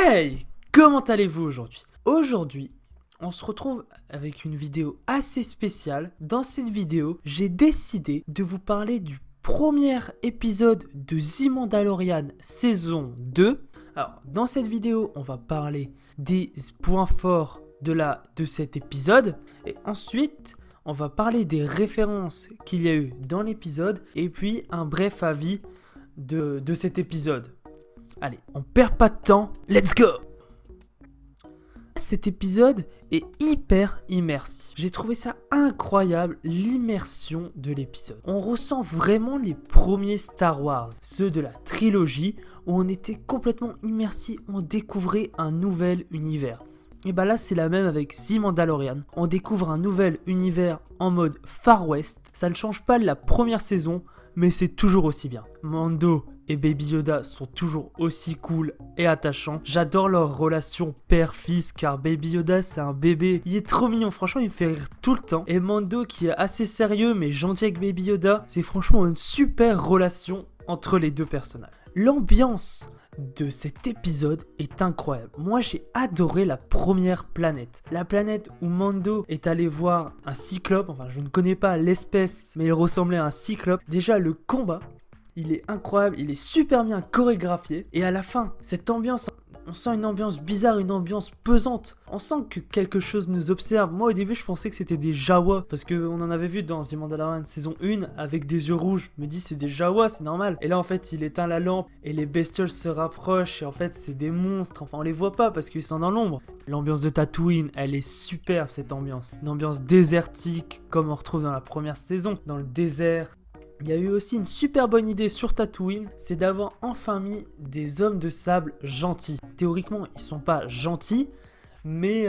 Hey, comment allez-vous aujourd'hui? Aujourd'hui, on se retrouve avec une vidéo assez spéciale. Dans cette vidéo, j'ai décidé de vous parler du premier épisode de The Mandalorian saison 2. Alors, dans cette vidéo, on va parler des points forts de cet épisode. Et ensuite, on va parler des références qu'il y a eu dans l'épisode. Et puis, un bref avis de cet épisode. Allez, on perd pas de temps, let's go! Cet épisode est hyper immersif. J'ai trouvé ça incroyable, l'immersion de l'épisode. On ressent vraiment les premiers Star Wars, ceux de la trilogie, où on était complètement immersif, on découvrait un nouvel univers. Et bah là, c'est la même avec The Mandalorian. On découvre un nouvel univers en mode Far West. Ça ne change pas de la première saison, mais c'est toujours aussi bien. Mando et Baby Yoda sont toujours aussi cool et attachants. J'adore leur relation père-fils car Baby Yoda c'est un bébé. Il est trop mignon, franchement il me fait rire tout le temps. Et Mando qui est assez sérieux mais gentil avec Baby Yoda, c'est franchement une super relation entre les deux personnages. L'ambiance de cet épisode est incroyable. Moi j'ai adoré la première planète. La planète où Mando est allé voir un cyclope. Enfin je ne connais pas l'espèce mais il ressemblait à un cyclope. Déjà le combat, il est incroyable, il est super bien chorégraphié. Et à la fin, cette ambiance, on sent une ambiance bizarre, une ambiance pesante. On sent que quelque chose nous observe. Moi au début je pensais que c'était des Jawas, parce qu'on en avait vu dans The Mandalorian saison 1 avec des yeux rouges. Je me dis c'est des Jawas, c'est normal. Et là en fait il éteint la lampe et les bestioles se rapprochent. Et en fait c'est des monstres, enfin on les voit pas parce qu'ils sont dans l'ombre. L'ambiance de Tatooine, elle est superbe cette ambiance. Une ambiance désertique comme on retrouve dans la première saison, dans le désert. Il y a eu aussi une super bonne idée sur Tatooine, c'est d'avoir enfin mis des hommes de sable gentils. Théoriquement, ils sont pas gentils, mais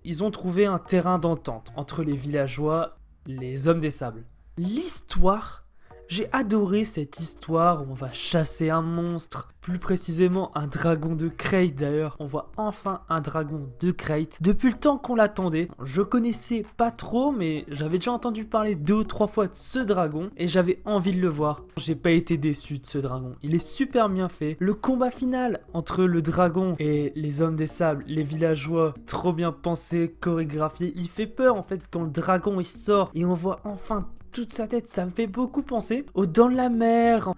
ils ont trouvé un terrain d'entente entre les villageois, les hommes des sables. L'histoire, j'ai adoré cette histoire où on va chasser un monstre, plus précisément un dragon de Krayt d'ailleurs. On voit enfin un dragon de Krayt. Depuis le temps qu'on l'attendait, je connaissais pas trop mais j'avais déjà entendu parler 2 ou 3 fois de ce dragon et j'avais envie de le voir. J'ai pas été déçu de ce dragon, il est super bien fait. Le combat final entre le dragon et les hommes des sables, les villageois, trop bien pensé, chorégraphié. Il fait peur en fait quand le dragon il sort et on voit enfin toute sa tête. Ça me fait beaucoup penser aux Dents de la Mer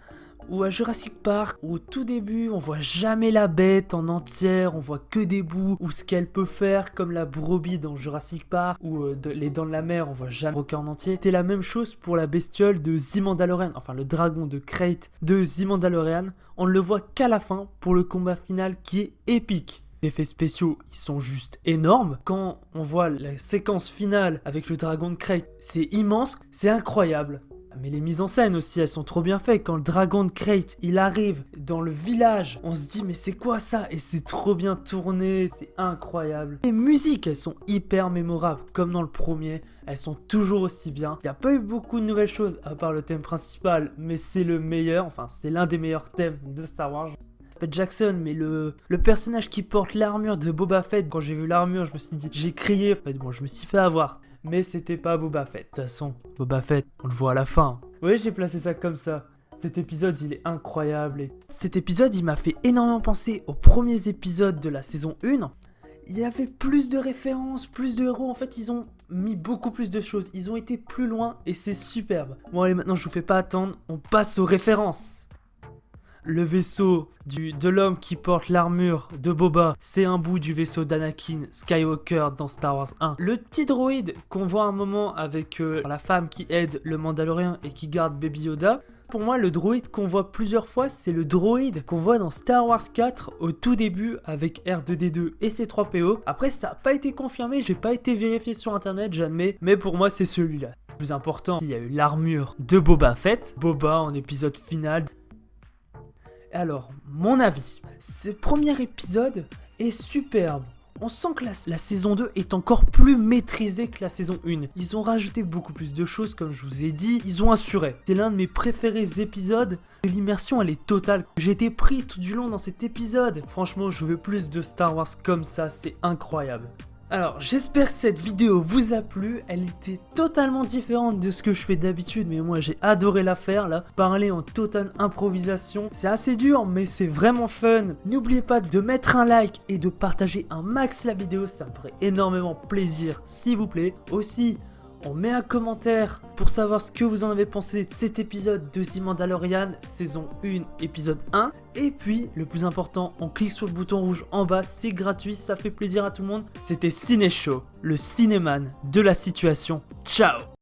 ou à Jurassic Park où au tout début on voit jamais la bête en entière, on voit que des bouts ou ce qu'elle peut faire comme la brebis dans Jurassic Park ou les Dents de la Mer on voit jamais le requin en entier. C'est la même chose pour la bestiole de The Mandalorian, enfin le dragon de Krayt de The Mandalorian, on ne le voit qu'à la fin pour le combat final qui est épique. Les effets spéciaux, ils sont juste énormes. Quand on voit la séquence finale avec le dragon de Krayt, c'est immense, c'est incroyable. Mais les mises en scène aussi, elles sont trop bien faites. Quand le dragon de Krayt, il arrive dans le village, on se dit mais c'est quoi ça? Et c'est trop bien tourné, c'est incroyable. Les musiques, elles sont hyper mémorables, comme dans le premier. Elles sont toujours aussi bien. Il n'y a pas eu beaucoup de nouvelles choses à part le thème principal, mais c'est le meilleur, enfin c'est l'un des meilleurs thèmes de Star Wars. Jackson, mais le personnage qui porte l'armure de Boba Fett, quand j'ai vu l'armure, je me suis dit, j'ai crié, en fait, bon, je me suis fait avoir, mais c'était pas Boba Fett. De toute façon, Boba Fett, on le voit à la fin. Oui, j'ai placé ça comme ça. Cet épisode, il est incroyable. Et cet épisode, il m'a fait énormément penser aux premiers épisodes de la saison 1. Il y avait plus de références, plus de héros. En fait, ils ont mis beaucoup plus de choses. Ils ont été plus loin et c'est superbe. Bon, allez, maintenant, je vous fais pas attendre. On passe aux références. Le vaisseau de l'homme qui porte l'armure de Boba, c'est un bout du vaisseau d'Anakin Skywalker dans Star Wars 1. Le petit droïde qu'on voit un moment avec la femme qui aide le Mandalorien et qui garde Baby Yoda. Pour moi, le droïde qu'on voit plusieurs fois, c'est le droïde qu'on voit dans Star Wars 4 au tout début avec R2D2 et C3PO. Après, ça n'a pas été confirmé, j'ai pas été vérifié sur internet, j'admets, mais pour moi, c'est celui-là. Le plus important, il y a eu l'armure de Boba Fett. Boba en épisode final. Alors, mon avis, ce premier épisode est superbe. On sent que la saison 2 est encore plus maîtrisée que la saison 1. Ils ont rajouté beaucoup plus de choses, comme je vous ai dit. Ils ont assuré. C'est l'un de mes préférés épisodes. L'immersion, elle est totale. J'ai été pris tout du long dans cet épisode. Franchement, je veux plus de Star Wars comme ça. C'est incroyable. Alors, j'espère que cette vidéo vous a plu. Elle était totalement différente de ce que je fais d'habitude, mais moi j'ai adoré la faire là. Parler en totale improvisation, c'est assez dur, mais c'est vraiment fun. N'oubliez pas de mettre un like et de partager un max la vidéo, ça me ferait énormément plaisir, s'il vous plaît. Aussi, on met un commentaire pour savoir ce que vous en avez pensé de cet épisode de The Mandalorian, saison 1, épisode 1. Et puis, le plus important, on clique sur le bouton rouge en bas, c'est gratuit, ça fait plaisir à tout le monde. C'était Ciné Show, le cinéman de la situation. Ciao!